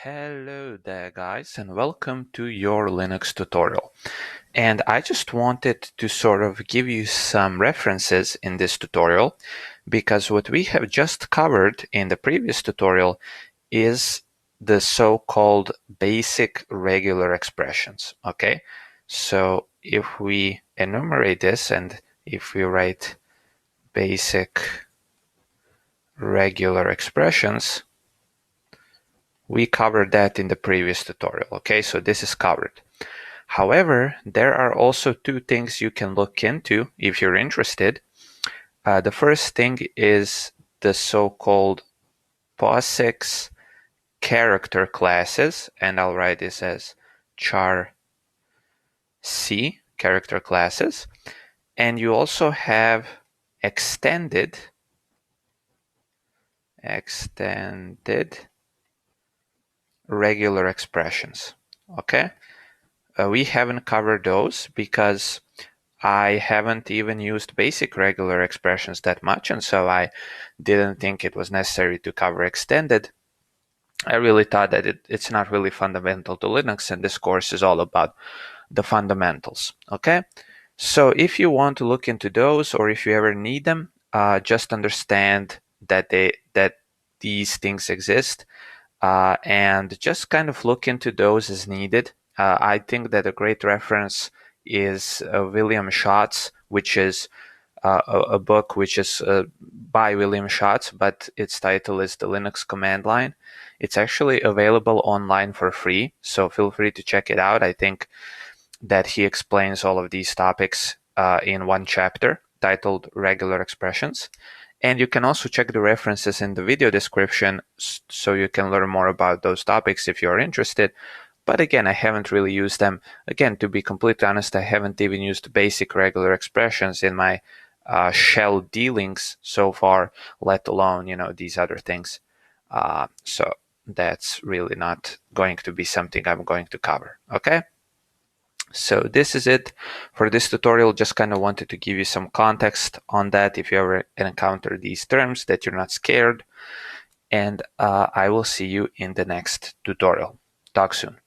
Hello there guys and welcome to your Linux tutorial. And I just wanted to sort of give you some references in this tutorial because what we have just covered in the previous tutorial is the so-called basic regular expressions. Okay, so if we enumerate this and if we write basic regular expressions, we covered that in the previous tutorial. Okay, so this is covered. However, there are also two things you can look into if you're interested. The first thing is the so-called POSIX character classes, and I'll write this as char C character classes. And you also have extended regular expressions. Okay, we haven't covered those because I haven't even used basic regular expressions that much, and so I didn't think it was necessary to cover extended. I really thought that it's not really fundamental to Linux, and this course is all about the fundamentals. Okay, so if you want to look into those, or if you ever need them, just understand that these things exist, and just kind of look into those as needed. I think that a great reference is William Schatz, which is a book which is by William Schatz, but its title is The Linux Command Line. It's actually available online for free, so feel free to check it out. I think that he explains all of these topics in one chapter titled Regular Expressions. And you can also check the references in the video description so you can learn more about those topics if you're interested. But again, I haven't really used them. Again, to be completely honest, I haven't even used basic regular expressions in my shell dealings so far, let alone, these other things. So that's really not going to be something I'm going to cover. Okay? So this is it for this tutorial. Just kind of wanted to give you some context on that if you ever encounter these terms, that you're not scared. And I will see you in the next tutorial. Talk soon.